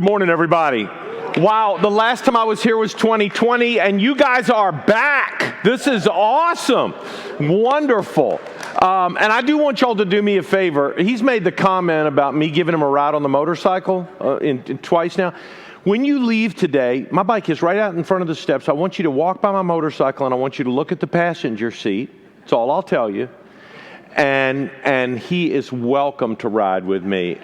Good morning, everybody. Wow, the last time I was here was 2020, and you guys are back. This is awesome. Wonderful. And I do want y'all to do me a favor. He's made the comment about me giving him a ride on the motorcycle twice now. When you leave today, my bike is right out in front of the steps. I want you to walk by my motorcycle, and I want you to look at the passenger seat. That's all I'll tell you. And he is welcome to ride with me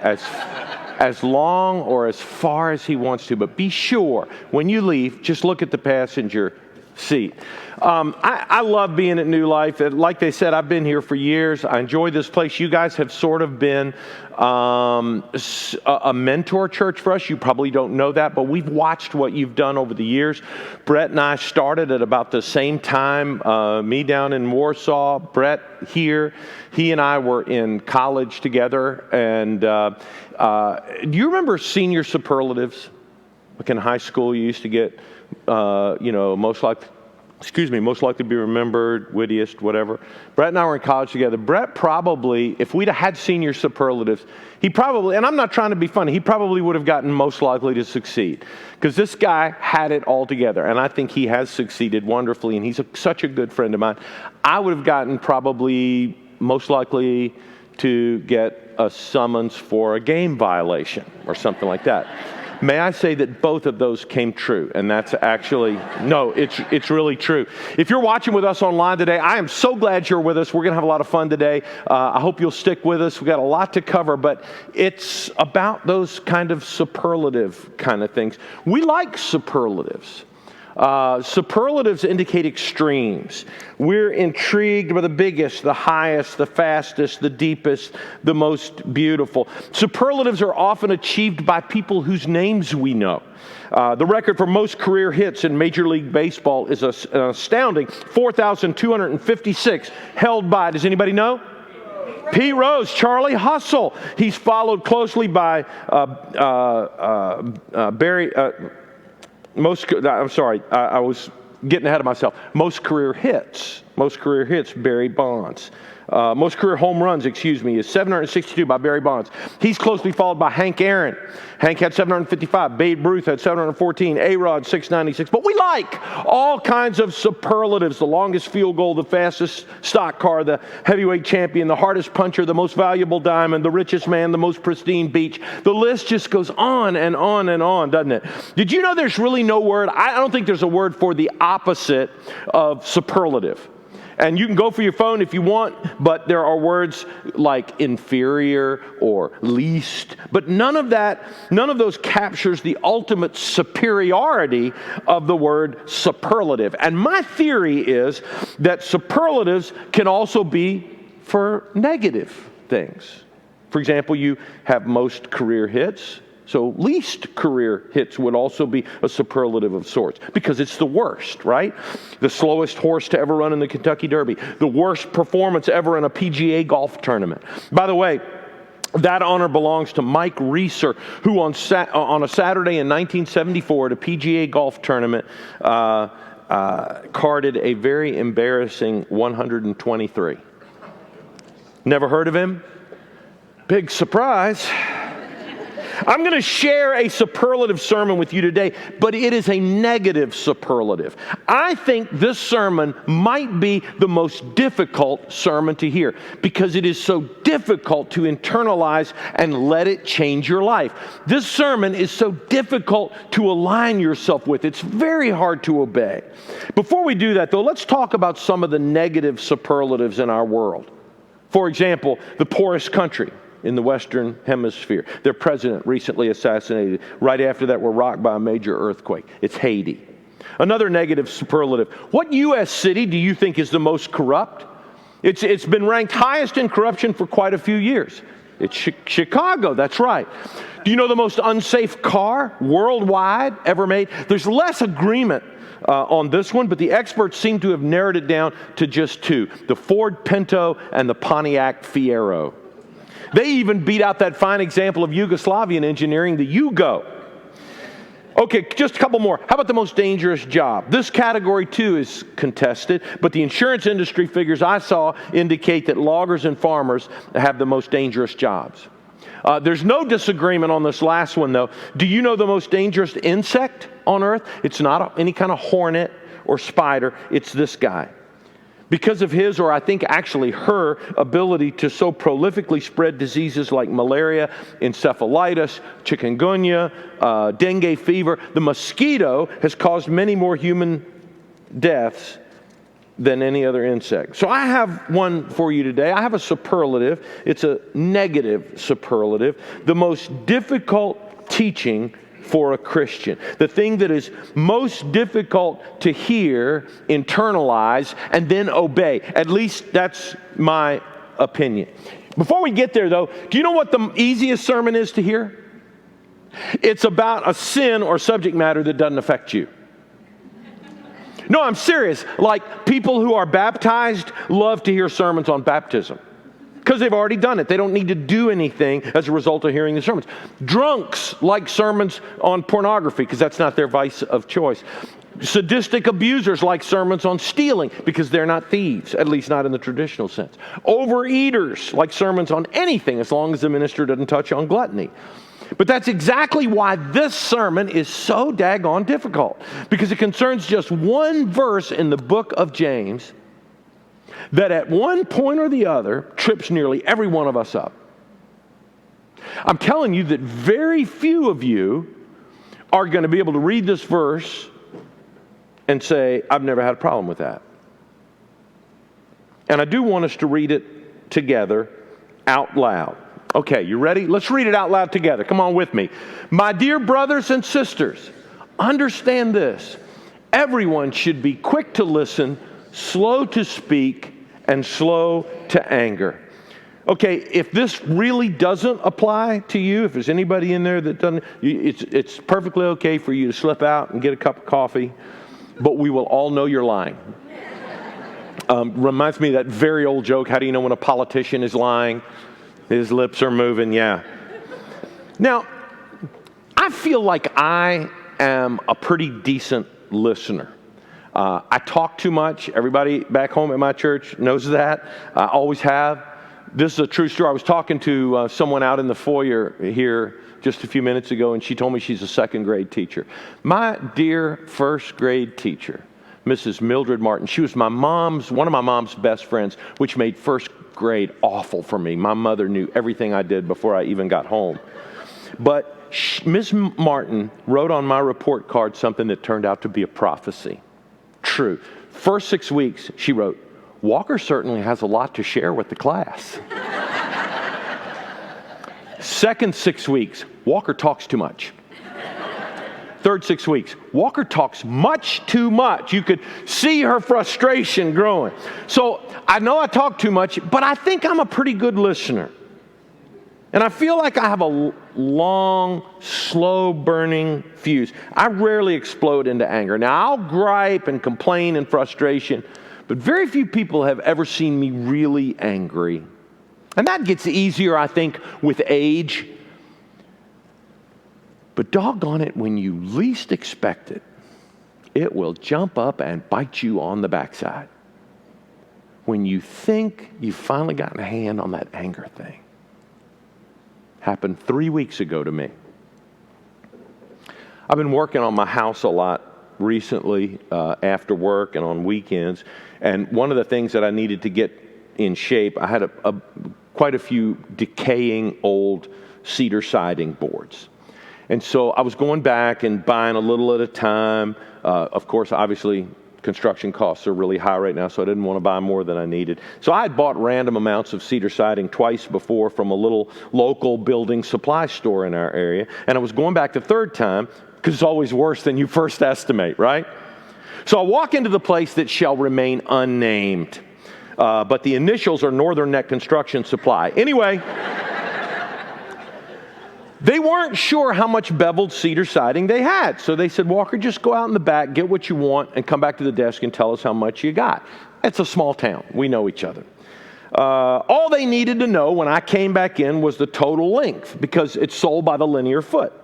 as long or as far as he wants to. But be sure, when you leave, just look at the passenger seat. I love being at New Life. Like they said, I've been here for years. I enjoy this place. You guys have sort of been a mentor church for us. You probably don't know that, but we've watched what you've done over the years. Brett and I started at about the same time, me down in Warsaw, Brett here. He and I were in college together. And do you remember senior superlatives? Like in high school, you used to get, most likely to be remembered, wittiest, whatever. Brett and I were in college together. Brett probably, if we'd have had senior superlatives, he probably, and I'm not trying to be funny, he probably would have gotten most likely to succeed. Because this guy had it all together, and I think he has succeeded wonderfully, and he's such a good friend of mine. I would have gotten probably most likely to get a summons for a game violation or something like that. May I say that both of those came true, and that's actually, no, it's really true. If you're watching with us online today, I am so glad you're with us. We're going to have a lot of fun today. I hope you'll stick with us. We've got a lot to cover, but it's about those kind of superlative kind of things. We like superlatives. Superlatives indicate extremes. We're intrigued by the biggest, the highest, the fastest, the deepest, the most beautiful. Superlatives are often achieved by people whose names we know. The record for most career hits in Major League Baseball is an astounding 4,256, held by, does anybody know? Pete Rose, Charlie Hustle. He's followed closely by Barry... I was getting ahead of myself. Most career hits, Barry Bonds. Most career home runs, is 762 by Barry Bonds. He's closely followed by Hank Aaron. Hank had 755. Babe Ruth had 714. A-Rod, 696. But we like all kinds of superlatives. The longest field goal, the fastest stock car, the heavyweight champion, the hardest puncher, the most valuable diamond, the richest man, the most pristine beach. The list just goes on and on and on, doesn't it? Did you know there's really no word? I don't think there's a word for the opposite of superlative. And you can go for your phone if you want, but there are words like inferior or least. But none of those captures the ultimate superiority of the word superlative. And my theory is that superlatives can also be for negative things. For example, you have most career hits. So least career hits would also be a superlative of sorts because it's the worst, right? The slowest horse to ever run in the Kentucky Derby. The worst performance ever in a PGA golf tournament. By the way, that honor belongs to Mike Reeser, who on a Saturday in 1974 at a PGA golf tournament carded a very embarrassing 123. Never heard of him? Big surprise. I'm going to share a superlative sermon with you today, but it is a negative superlative. I think this sermon might be the most difficult sermon to hear because it is so difficult to internalize and let it change your life. This sermon is so difficult to align yourself with. It's very hard to obey. Before we do that, though, let's talk about some of the negative superlatives in our world. For example, the poorest country in the Western Hemisphere. Their president recently assassinated. Right after that, were rocked by a major earthquake. It's Haiti. Another negative superlative. What U.S. city do you think is the most corrupt? It's been ranked highest in corruption for quite a few years. It's Chicago, that's right. Do you know the most unsafe car worldwide ever made? There's less agreement on this one, but the experts seem to have narrowed it down to just two. The Ford Pinto and the Pontiac Fiero. They even beat out that fine example of Yugoslavian engineering, the Yugo. Okay, just a couple more. How about the most dangerous job? This category, too, is contested, but the insurance industry figures I saw indicate that loggers and farmers have the most dangerous jobs. There's no disagreement on this last one, though. Do you know the most dangerous insect on earth? It's not any kind of hornet or spider. It's this guy. Because of his, or I think actually her, ability to so prolifically spread diseases like malaria, encephalitis, chikungunya, dengue fever, the mosquito has caused many more human deaths than any other insect. So I have one for you today. I have a superlative. It's a negative superlative. The most difficult teaching for a Christian. The thing that is most difficult to hear, internalize, and then obey. At least that's my opinion. Before we get there, though, do you know what the easiest sermon is to hear? It's about a sin or subject matter that doesn't affect you. No, I'm serious. Like, people who are baptized love to hear sermons on baptism because they've already done it. They don't need to do anything as a result of hearing the sermons. Drunks like sermons on pornography because that's not their vice of choice. Sadistic abusers like sermons on stealing because they're not thieves, at least not in the traditional sense. Overeaters like sermons on anything as long as the minister doesn't touch on gluttony. But that's exactly why this sermon is so daggone difficult, because it concerns just one verse in the book of James that at one point or the other trips nearly every one of us up. I'm telling you that very few of you are going to be able to read this verse and say, I've never had a problem with that. And I do want us to read it together out loud. Okay, you ready? Let's read it out loud together. Come on with me. My dear brothers and sisters, understand this. Everyone should be quick to listen, slow to speak, and slow to anger. Okay, if this really doesn't apply to you, if there's anybody in there that doesn't, it's perfectly okay for you to slip out and get a cup of coffee, but we will all know you're lying. Reminds me of that very old joke, how do you know when a politician is lying? His lips are moving, yeah. Now, I feel like I am a pretty decent listener. I talk too much. Everybody back home at my church knows that. I always have. This is a true story. I was talking to someone out in the foyer here just a few minutes ago, and she told me she's a second grade teacher. My dear first grade teacher, Mrs. Mildred Martin, she was one of my mom's best friends, which made first grade awful for me. My mother knew everything I did before I even got home. But Ms. Martin wrote on my report card something that turned out to be a prophecy. True. First 6 weeks, she wrote, Walker certainly has a lot to share with the class. Second 6 weeks, Walker talks too much. Third 6 weeks, Walker talks much too much. You could see her frustration growing. So I know I talk too much, but I think I'm a pretty good listener. And I feel like I have a long, slow-burning fuse. I rarely explode into anger. Now, I'll gripe and complain and frustration, but very few people have ever seen me really angry. And that gets easier, I think, with age. But doggone it, when you least expect it, it will jump up and bite you on the backside. When you think you've finally gotten a hand on that anger thing. Happened 3 weeks ago to me. I've been working on my house a lot recently after work and on weekends. And one of the things that I needed to get in shape, I had quite a few decaying old cedar siding boards. And so I was going back and buying a little at a time. Of course, obviously, construction costs are really high right now, so I didn't want to buy more than I needed. So I had bought random amounts of cedar siding twice before from a little local building supply store in our area. And I was going back the third time because it's always worse than you first estimate, right? So I walk into the place that shall remain unnamed. But the initials are Northern Neck Construction Supply. Anyway, they weren't sure how much beveled cedar siding they had. So they said, Walker, just go out in the back, get what you want, and come back to the desk and tell us how much you got. It's a small town. We know each other. All they needed to know when I came back in was the total length, because it's sold by the linear foot.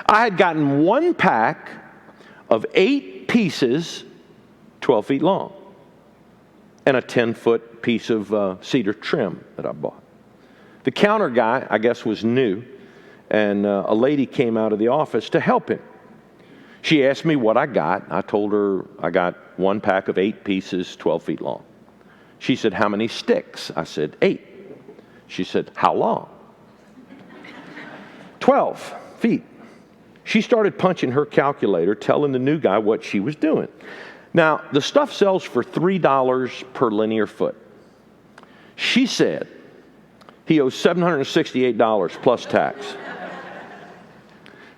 I had gotten one pack of 8 pieces, 12 feet long, and a 10-foot piece of cedar trim that I bought. The counter guy, I guess, was new, and a lady came out of the office to help him. She asked me what I got. I told her I got 1 pack of 8 pieces, 12 feet long. She said, how many sticks? I said, 8. She said, how long? 12 feet. She started punching her calculator, telling the new guy what she was doing. Now, the stuff sells for $3 per linear foot. She said he owes $768 plus tax.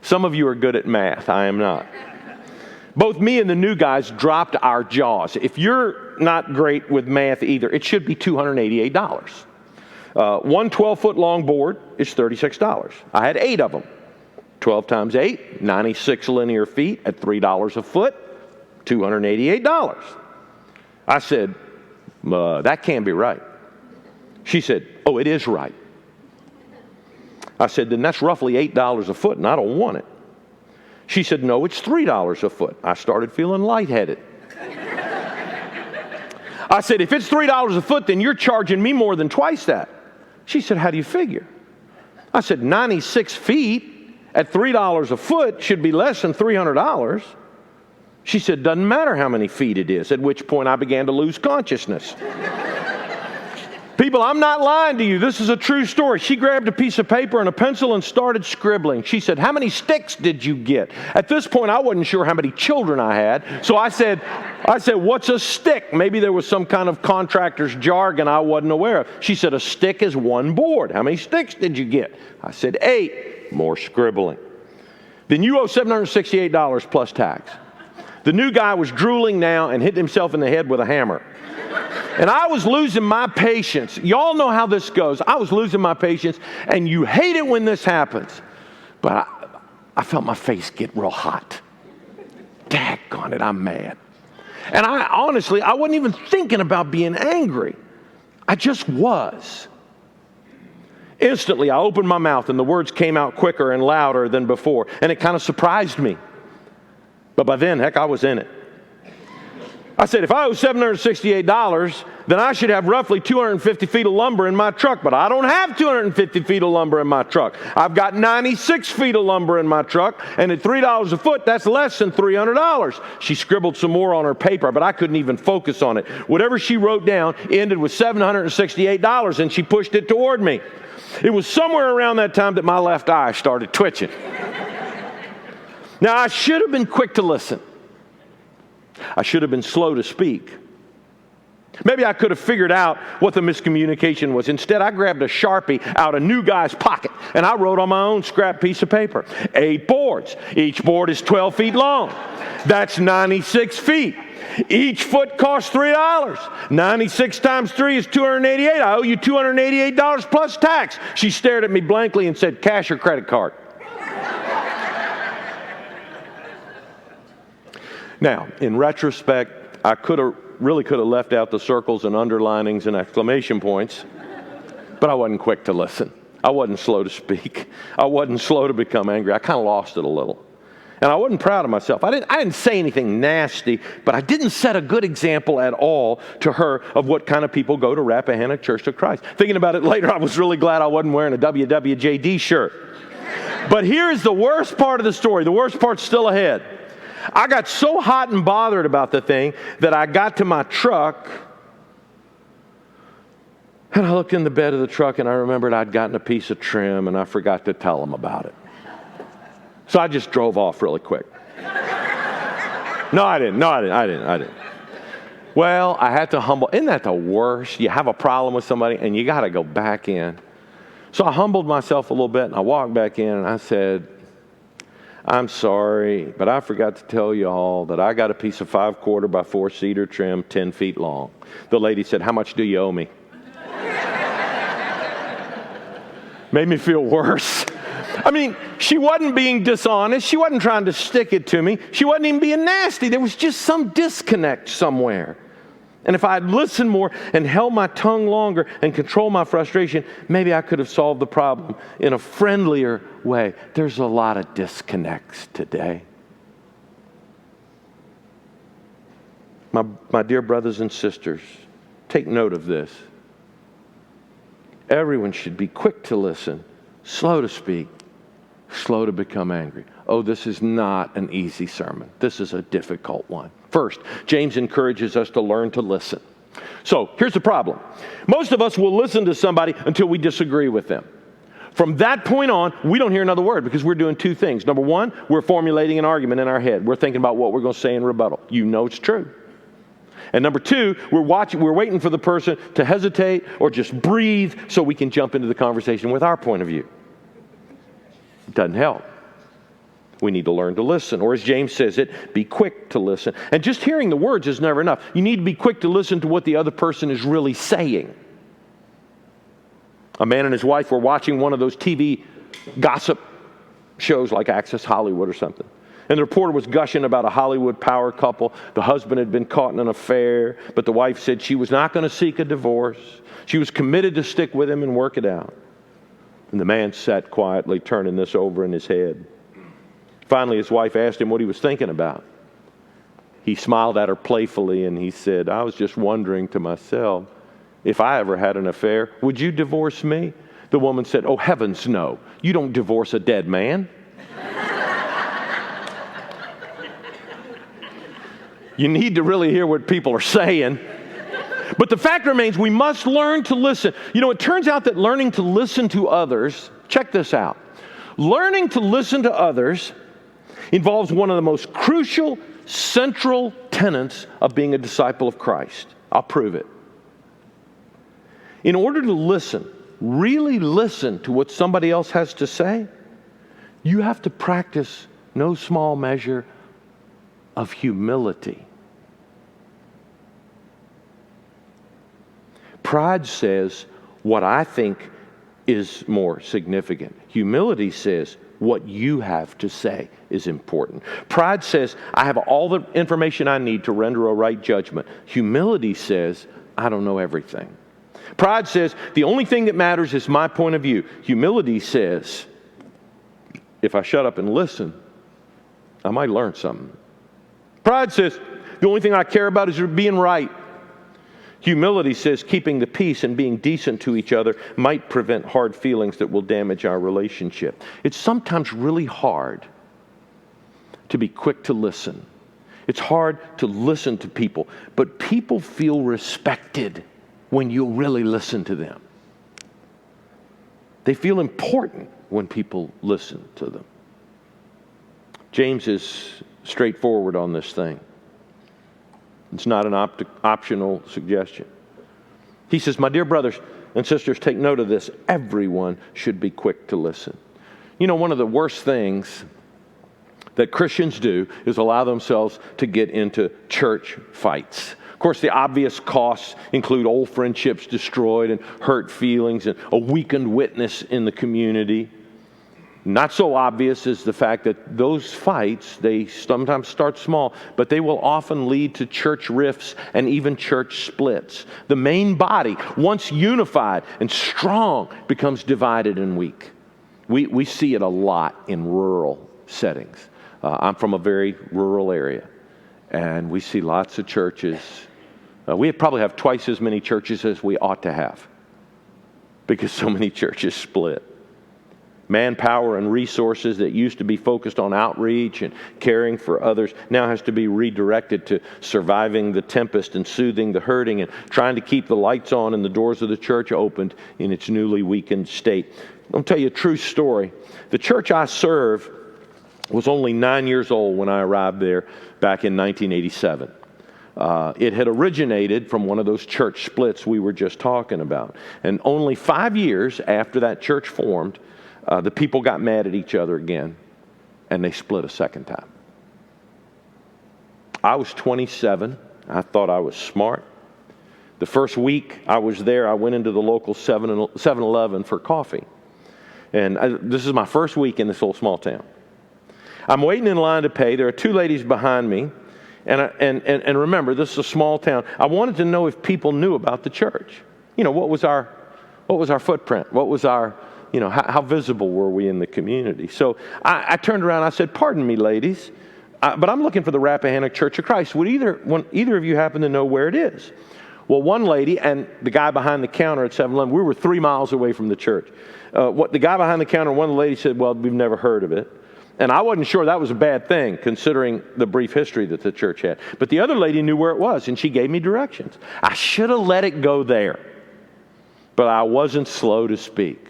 Some of you are good at math. I am not. Both me and the new guys dropped our jaws. If you're not great with math either, it should be $288. One 12-foot long board is $36. I had 8 of them. 12 times 8, 96 linear feet at $3 a foot, $288. I said, that can't be right. She said, oh, it is right. I said, then that's roughly $8 a foot, and I don't want it. She said, no, it's $3 a foot. I started feeling lightheaded. I said, if it's $3 a foot, then you're charging me more than twice that. She said, how do you figure? I said, 96 feet at $3 a foot should be less than $300. She said, doesn't matter how many feet it is, at which point I began to lose consciousness. People, I'm not lying to you. This is a true story. She grabbed a piece of paper and a pencil and started scribbling. She said, how many sticks did you get? At this point, I wasn't sure how many children I had. So I said, what's a stick? Maybe there was some kind of contractor's jargon I wasn't aware of. She said, a stick is 1 board. How many sticks did you get? I said, 8. More scribbling. Then you owe $768 plus tax. The new guy was drooling now and hit himself in the head with a hammer. And I was losing my patience. Y'all know how this goes. I was losing my patience, and you hate it when this happens. But I felt my face get real hot. Daggone it, I'm mad. And honestly, I wasn't even thinking about being angry. I just was. Instantly, I opened my mouth, and the words came out quicker and louder than before, and it kind of surprised me. But by then, heck, I was in it. I said, if I owe $768, then I should have roughly 250 feet of lumber in my truck. But I don't have 250 feet of lumber in my truck. I've got 96 feet of lumber in my truck. And at $3 a foot, that's less than $300. She scribbled some more on her paper, but I couldn't even focus on it. Whatever she wrote down ended with $768, and she pushed it toward me. It was somewhere around that time that my left eye started twitching. Now, I should have been quick to listen. I should have been slow to speak. Maybe I could have figured out what the miscommunication was. Instead, I grabbed a Sharpie out of new guy's pocket, and I wrote on my own scrap piece of paper, 8 boards. Each board is 12 feet long. That's 96 feet. Each foot costs $3. 96 times 3 is $288. I owe you $288 plus tax. She stared at me blankly and said, cash or credit card? Now, in retrospect, I really could have left out the circles and underlinings and exclamation points, but I wasn't quick to listen. I wasn't slow to speak. I wasn't slow to become angry. I kind of lost it a little. And I wasn't proud of myself. I didn't say anything nasty, but I didn't set a good example at all to her of what kind of people go to Rappahannock Church of Christ. Thinking about it later, I was really glad I wasn't wearing a WWJD shirt. But here's the worst part of the story. The worst part's still ahead. I got so hot and bothered about the thing that I got to my truck, and I looked in the bed of the truck, and I remembered I'd gotten a piece of trim, and I forgot to tell them about it. So I just drove off really quick. No, I didn't. Well, I had to humble. Isn't that the worst? You have a problem with somebody, and you got to go back in. So I humbled myself a little bit, and I walked back in, and I said, I'm sorry, but I forgot to tell you all that I got a piece of 5/4 by 4 cedar trim, 10 feet long. The lady said, how much do you owe me? Made me feel worse. I mean, she wasn't being dishonest. She wasn't trying to stick it to me. She wasn't even being nasty. There was just some disconnect somewhere. And if I had listened more and held my tongue longer and controlled my frustration, maybe I could have solved the problem in a friendlier way. There's a lot of disconnects today. My dear brothers and sisters, take note of this. Everyone should be quick to listen, slow to speak, slow to become angry. Oh, this is not an easy sermon. This is a difficult one. First, James encourages us to learn to listen. So here's the problem. Most of us will listen to somebody until we disagree with them. From that point on, we don't hear another word because we're doing two things. Number one, we're formulating an argument in our head. We're thinking about what we're going to say in rebuttal. You know it's true. And number two, we're waiting for the person to hesitate or just breathe so we can jump into the conversation with our point of view. It doesn't help. We need to learn to listen, or as James says it, be quick to listen. And just hearing the words is never enough. You need to be quick to listen to what the other person is really saying. A man and his wife were watching one of those TV gossip shows like Access Hollywood or something. And the reporter was gushing about a Hollywood power couple. The husband had been caught in an affair, but the wife said she was not going to seek a divorce. She was committed to stick with him and work it out. And the man sat quietly, turning this over in his head. Finally, his wife asked him what he was thinking about. He smiled at her playfully and he said, I was just wondering to myself, if I ever had an affair, would you divorce me? The woman said, oh, heavens no. You don't divorce a dead man. You need to really hear what people are saying. But the fact remains, we must learn to listen. You know, it turns out that learning to listen to others, check this out. Learning to listen to others involves one of the most crucial, central tenets of being a disciple of Christ. I'll prove it. In order to listen, really listen to what somebody else has to say, you have to practice no small measure of humility. Pride says what I think is more significant. Humility says what you have to say is important. Pride says I have all the information I need to render a right judgment. Humility says I don't know everything. Pride says the only thing that matters is my point of view. Humility says if I shut up and listen, I might learn something. Pride says the only thing I care about is being right. Humility says keeping the peace and being decent to each other might prevent hard feelings that will damage our relationship. It's sometimes really hard to be quick to listen. It's hard to listen to people, but people feel respected when you really listen to them. They feel important when people listen to them. James is straightforward on this thing. It's not an optional suggestion. He says, my dear brothers and sisters, take note of this. Everyone should be quick to listen. You know, one of the worst things that Christians do is allow themselves to get into church fights. Of course, the obvious costs include old friendships destroyed and hurt feelings and a weakened witness in the community. Not so obvious is the fact that those fights, they sometimes start small, but they will often lead to church rifts and even church splits. The main body, once unified and strong, becomes divided and weak. We see it a lot in rural settings. I'm from a very rural area, and we see lots of churches. We probably have twice as many churches as we ought to have because so many churches split. Manpower and resources that used to be focused on outreach and caring for others now has to be redirected to surviving the tempest and soothing the hurting and trying to keep the lights on and the doors of the church opened in its newly weakened state. I'll tell you a true story. The church I serve was only 9 years old when I arrived there back in 1987. It had originated from one of those church splits we were just talking about. And only 5 years after that church formed, the people got mad at each other again, and they split a second time. I was 27. I thought I was smart. The first week I was there, I went into the local 7-Eleven for coffee. And this is my first week in this little small town. I'm waiting in line to pay. There are two ladies behind me. And remember, this is a small town. I wanted to know if people knew about the church. You know, what was our footprint? What was our... You know, how visible were we in the community? So I turned around and I said, pardon me, ladies, but I'm looking for the Rappahannock Church of Christ. Would either of you happen to know where it is? Well, one lady and the guy behind the counter at 7-Eleven, we were 3 miles away from the church. The guy behind the counter, one of the ladies said, well, we've never heard of it. And I wasn't sure that was a bad thing, considering the brief history that the church had. But the other lady knew where it was, and she gave me directions. I should have let it go there, but I wasn't slow to speak.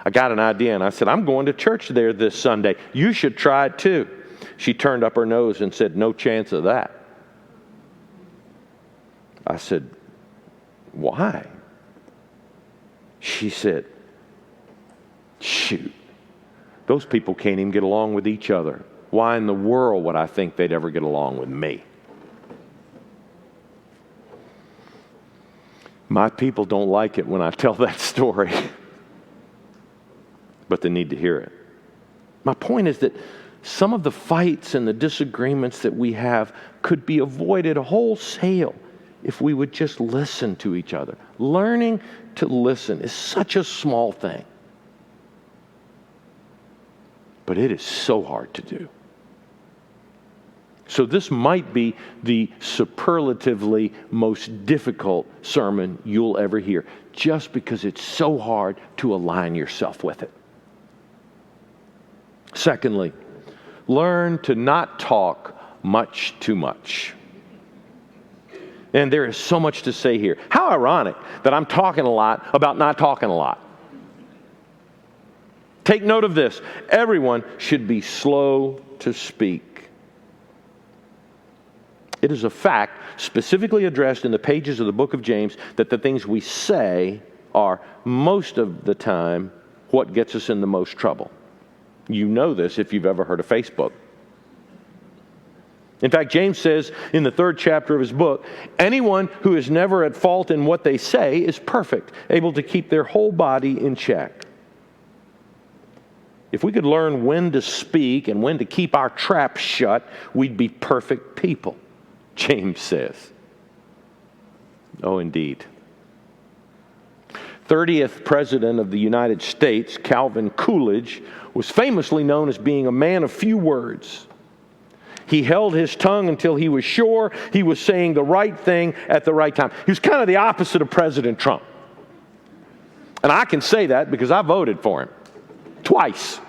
I got an idea, and I said, I'm going to church there this Sunday. You should try it too. She turned up her nose and said, no chance of that. I said, why? She said, shoot, those people can't even get along with each other. Why in the world would I think they'd ever get along with me? My people don't like it when I tell that story, but they need to hear it. My point is that some of the fights and the disagreements that we have could be avoided wholesale if we would just listen to each other. Learning to listen is such a small thing, but it is so hard to do. So this might be the superlatively most difficult sermon you'll ever hear, just because it's so hard to align yourself with it. Secondly, learn to not talk much too much. And there is so much to say here. How ironic that I'm talking a lot about not talking a lot. Take note of this. Everyone should be slow to speak. It is a fact specifically addressed in the pages of the book of James that the things we say are most of the time what gets us in the most trouble. You know this if you've ever heard of Facebook. In fact, James says in the 3rd chapter of his book, anyone who is never at fault in what they say is perfect, able to keep their whole body in check. If we could learn when to speak and when to keep our traps shut, we'd be perfect people, James says. Oh, indeed. 30th President of the United States, Calvin Coolidge, was famously known as being a man of few words. He held his tongue until he was sure he was saying the right thing at the right time. He was kind of the opposite of President Trump. And I can say that because I voted for him. Twice.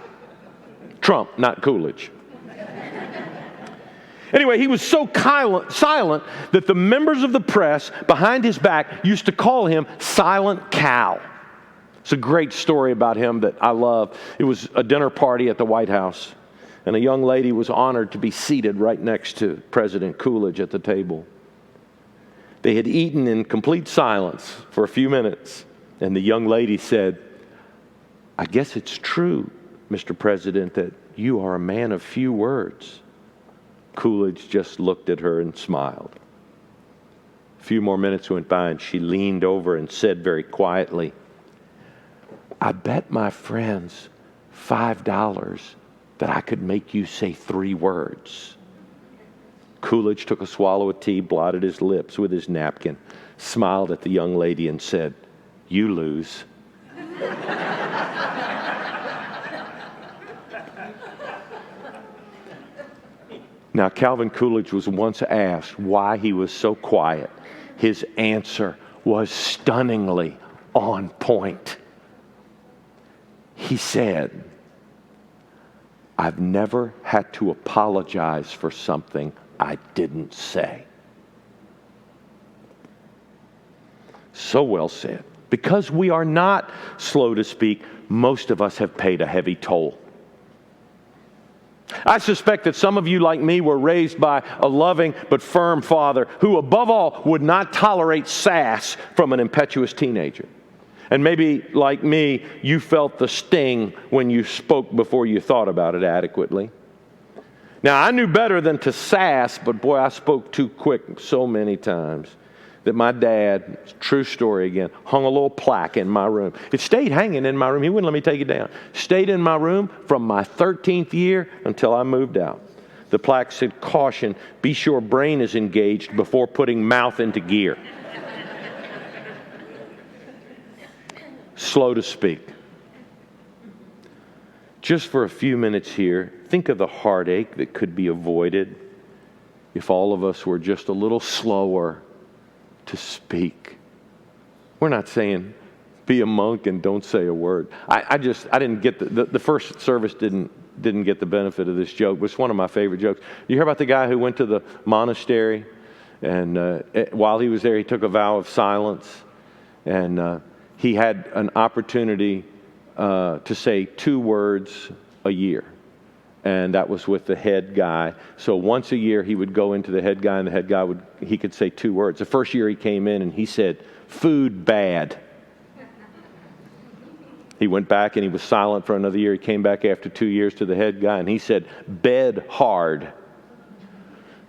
Trump, not Coolidge. Anyway, he was so silent that the members of the press behind his back used to call him Silent Cal. It's a great story about him that I love. It was a dinner party at the White House, and a young lady was honored to be seated right next to President Coolidge at the table. They had eaten in complete silence for a few minutes, and the young lady said, I guess it's true, Mr. President, that you are a man of few words. Coolidge just looked at her and smiled. A few more minutes went by, and she leaned over and said very quietly, I bet my friends $5 that I could make you say 3 words. Coolidge took a swallow of tea, blotted his lips with his napkin, smiled at the young lady and said, you lose. Now, Calvin Coolidge was once asked why he was so quiet. His answer was stunningly on point. He said, I've never had to apologize for something I didn't say. So well said. Because we are not slow to speak, most of us have paid a heavy toll. I suspect that some of you, like me, were raised by a loving but firm father who, above all, would not tolerate sass from an impetuous teenager. And maybe, like me, you felt the sting when you spoke before you thought about it adequately. Now, I knew better than to sass, but boy, I spoke too quick so many times that my dad, true story again, hung a little plaque in my room. It stayed hanging in my room. He wouldn't let me take it down. Stayed in my room from my 13th year until I moved out. The plaque said, caution, be sure brain is engaged before putting mouth into gear. Slow to speak. Just for a few minutes here, think of the heartache that could be avoided if all of us were just a little slower to to speak. We're not saying be a monk and don't say a word. I didn't get the first service didn't get the benefit of this joke, but it's one of my favorite jokes. You hear about the guy who went to the monastery, and while he was there, he took a vow of silence, and he had an opportunity to say 2 words a year. And that was with the head guy. So once a year, he would go into the head guy, and the head guy he could say 2 words. The first year he came in, and he said, "Food bad." He went back, and he was silent for another year. He came back after 2 years to the head guy, and he said, "Bed hard."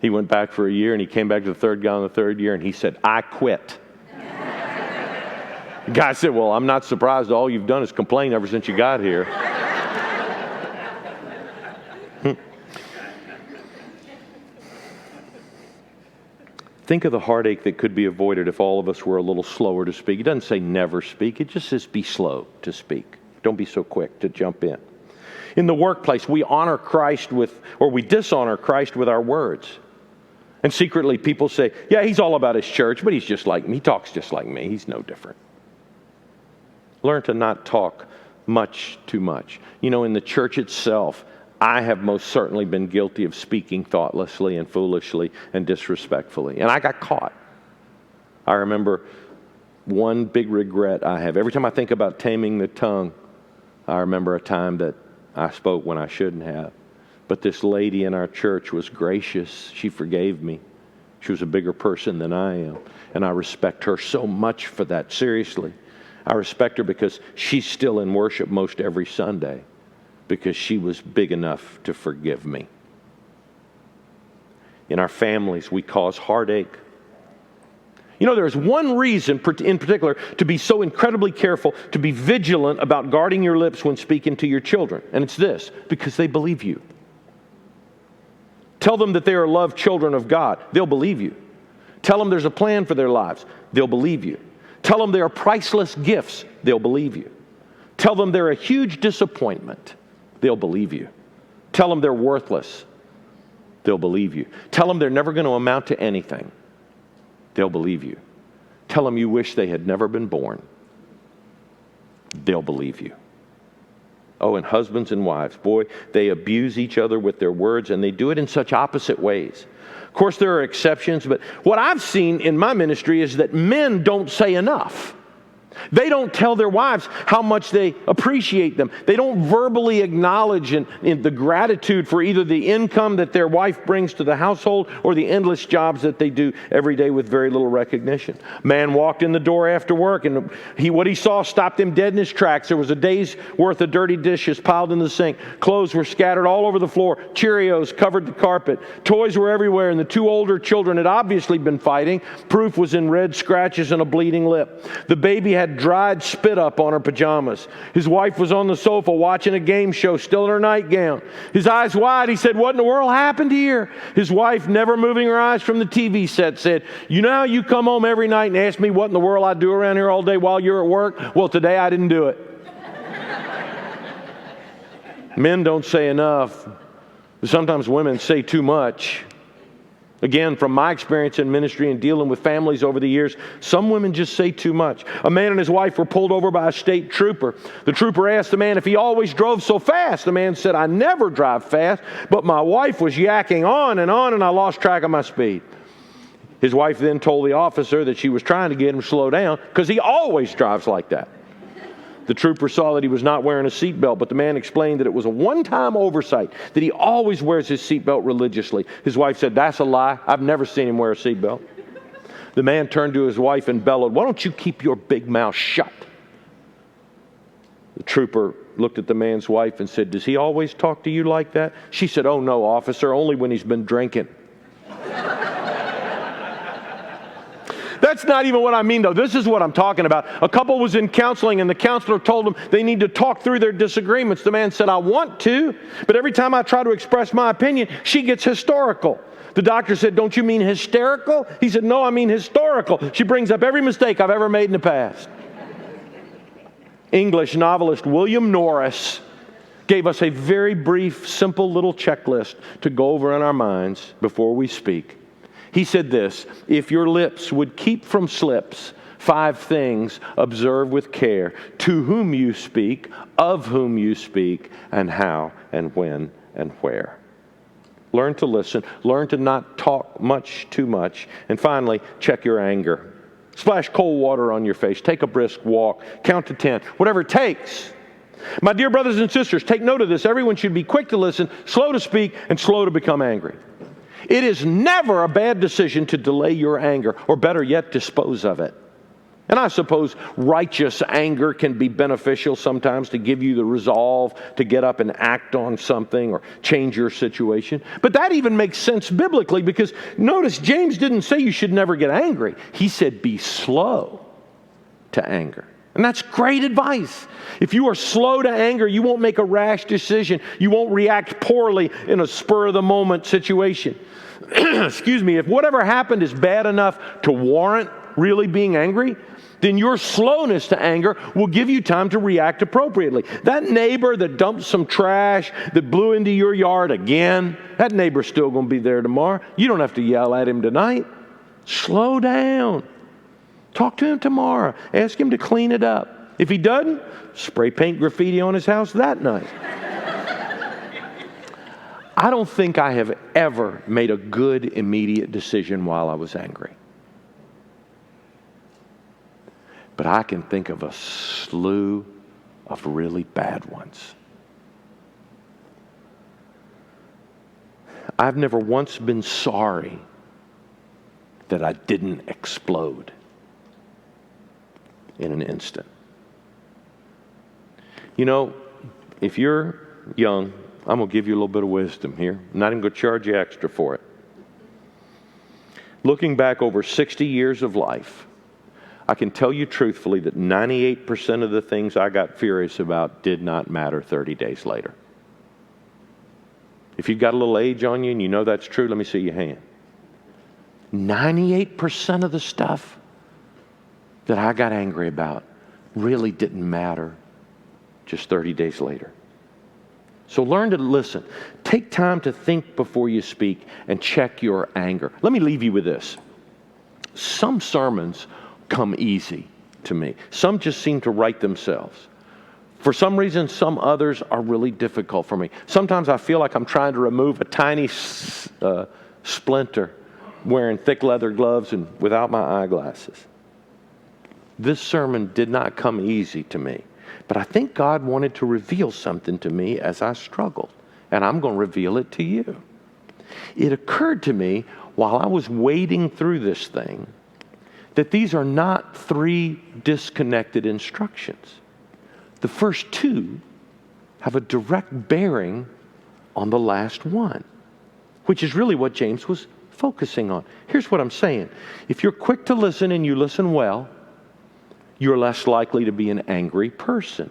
He went back for a year, and he came back to the third guy on the third year, and he said, "I quit." The guy said, "Well, I'm not surprised. All you've done is complain ever since you got here." Think of the heartache that could be avoided if all of us were a little slower to speak. It doesn't say never speak. It just says be slow to speak. Don't be so quick to jump in. In the workplace, we honor Christ we dishonor Christ with our words. And secretly people say, "Yeah, he's all about his church, but he's just like me. He talks just like me. He's no different." Learn to not talk much too much. In the church itself, I have most certainly been guilty of speaking thoughtlessly and foolishly and disrespectfully. And I got caught. I remember one big regret I have. Every time I think about taming the tongue, I remember a time that I spoke when I shouldn't have. But this lady in our church was gracious. She forgave me. She was a bigger person than I am. And I respect her so much for that. Seriously. I respect her because she's still in worship most every Sunday, because she was big enough to forgive me. In our families, we cause heartache. There's one reason in particular to be so incredibly careful, to be vigilant about guarding your lips when speaking to your children. And it's this: because they believe you. Tell them that they are loved children of God. They'll believe you. Tell them there's a plan for their lives. They'll believe you. Tell them they are priceless gifts. They'll believe you. Tell them they're a huge disappointment. They'll believe you. Tell them they're worthless. They'll believe you. Tell them they're never going to amount to anything. They'll believe you. Tell them you wish they had never been born. They'll believe you. Oh, and husbands and wives, boy, they abuse each other with their words, and they do it in such opposite ways. Of course, there are exceptions, but what I've seen in my ministry is that men don't say enough. They don't tell their wives how much they appreciate them. They don't verbally acknowledge in the gratitude for either the income that their wife brings to the household or the endless jobs that they do every day with very little recognition. Man walked in the door after work, and what he saw stopped him dead in his tracks. There was a day's worth of dirty dishes piled in the sink. Clothes were scattered all over the floor. Cheerios covered the carpet. Toys were everywhere, and the 2 older children had obviously been fighting. Proof was in red scratches and a bleeding lip. The baby had dried spit up on her pajamas. His wife was on the sofa watching a game show, still in her nightgown. His eyes wide, he said, "What in the world happened here?" His wife, never moving her eyes from the TV set, said, "You know how you come home every night and ask me what in the world I do around here all day while you're at work? Well, today I didn't do it." Men don't say enough. Sometimes women say too much. Again, from my experience in ministry and dealing with families over the years, some women just say too much. A man and his wife were pulled over by a state trooper. The trooper asked the man if he always drove so fast. The man said, "I never drive fast, but my wife was yakking on, and I lost track of my speed." His wife then told the officer that she was trying to get him to slow down because he always drives like that. The trooper saw that he was not wearing a seatbelt, but the man explained that it was a one-time oversight, that he always wears his seatbelt religiously. His wife said, "That's a lie. I've never seen him wear a seatbelt." The man turned to his wife and bellowed, "Why don't you keep your big mouth shut?" The trooper looked at the man's wife and said, "Does he always talk to you like that?" She said, "Oh no, officer, only when he's been drinking." That's not even what I mean, though. This is what I'm talking about. A couple was in counseling, and the counselor told them they need to talk through their disagreements. The man said, "I want to, but every time I try to express my opinion, she gets historical." The doctor said, "Don't you mean hysterical?" He said, "No, I mean historical. She brings up every mistake I've ever made in the past." English novelist William Norris gave us a very brief, simple little checklist to go over in our minds before we speak. He said this, if your lips would keep from slips, 5 things observe with care, to whom you speak, of whom you speak, and how and when and where. Learn to listen. Learn to not talk too much. And finally, check your anger. Splash cold water on your face. Take a brisk walk. Count to 10. Whatever it takes. My dear brothers and sisters, take note of this. Everyone should be quick to listen, slow to speak, and slow to become angry. It is never a bad decision to delay your anger, or better yet, dispose of it. And I suppose righteous anger can be beneficial sometimes to give you the resolve to get up and act on something or change your situation. But that even makes sense biblically, because notice James didn't say you should never get angry. He said be slow to anger. And that's great advice. If you are slow to anger, you won't make a rash decision. You won't react poorly in a spur-of-the-moment situation. Excuse me, if whatever happened is bad enough to warrant really being angry, then your slowness to anger will give you time to react appropriately. That neighbor that dumped some trash, that blew into your yard again, that neighbor's still going to be there tomorrow. You don't have to yell at him tonight. Slow down. Talk to him tomorrow. Ask him to clean it up. If he doesn't, spray paint graffiti on his house that night. I don't think I have ever made a good immediate decision while I was angry. But I can think of a slew of really bad ones. I've never once been sorry that I didn't explode in an instant. You know, if you're young, I'm going to give you a little bit of wisdom here. I'm not even going to charge you extra for it. Looking back over 60 years of life, I can tell you truthfully that 98% of the things I got furious about did not matter 30 days later. If you've got a little age on you and you know that's true, let me see your hand. 98% of the stuff that I got angry about really didn't matter just 30 days later. So learn to listen. Take time to think before you speak and check your anger. Let me leave you with this. Some sermons come easy to me. Some just seem to write themselves. For some reason, some others are really difficult for me. Sometimes I feel like I'm trying to remove a tiny splinter wearing thick leather gloves and without my eyeglasses. This sermon did not come easy to me, but I think God wanted to reveal something to me as I struggled, and I'm going to reveal it to you. It occurred to me while I was wading through this thing that these are not 3 disconnected instructions. The first 2 have a direct bearing on the last one, which is really what James was focusing on. Here's what I'm saying. If you're quick to listen and you listen well, you're less likely to be an angry person,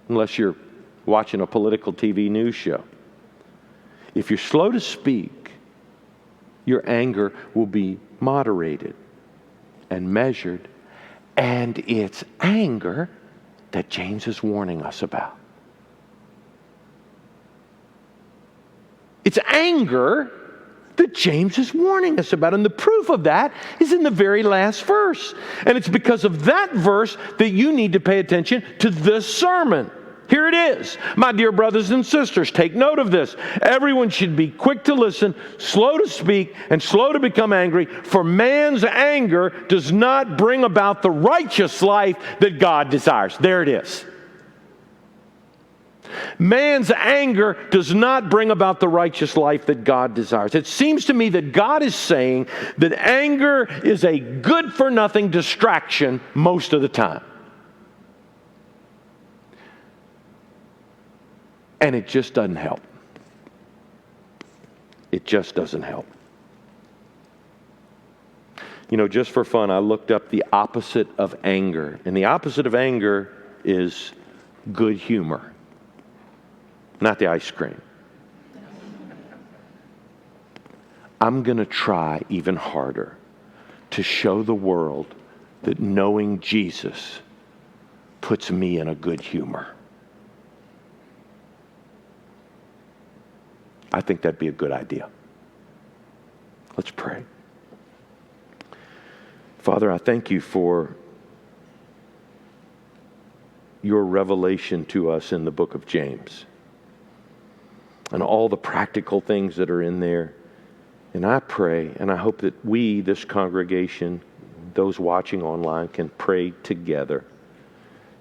unless you're watching a political TV news show. If you're slow to speak, your anger will be moderated and measured, and it's anger that James is warning us about. It's anger that James is warning us about, and the proof of that is in the very last verse. And it's because of that verse that you need to pay attention to this sermon. Here it is. My dear brothers and sisters, take note of this. Everyone should be quick to listen, slow to speak, and slow to become angry, for man's anger does not bring about the righteous life that God desires. There it is. Man's anger does not bring about the righteous life that God desires. It seems to me that God is saying that anger is a good-for-nothing distraction most of the time. And it just doesn't help. It just doesn't help. You know, just for fun, I looked up the opposite of anger. And the opposite of anger is good humor. Not the ice cream. I'm going to try even harder to show the world that knowing Jesus puts me in a good humor. I think that'd be a good idea. Let's pray. Father, I thank you for your revelation to us in the book of James and all the practical things that are in there. And I pray, and I hope that we, this congregation, those watching online, can pray together,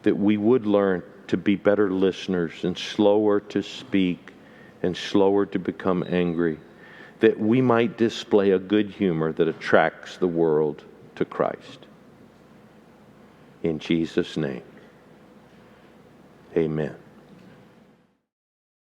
that we would learn to be better listeners and slower to speak and slower to become angry, that we might display a good humor that attracts the world to Christ. In Jesus' name, amen.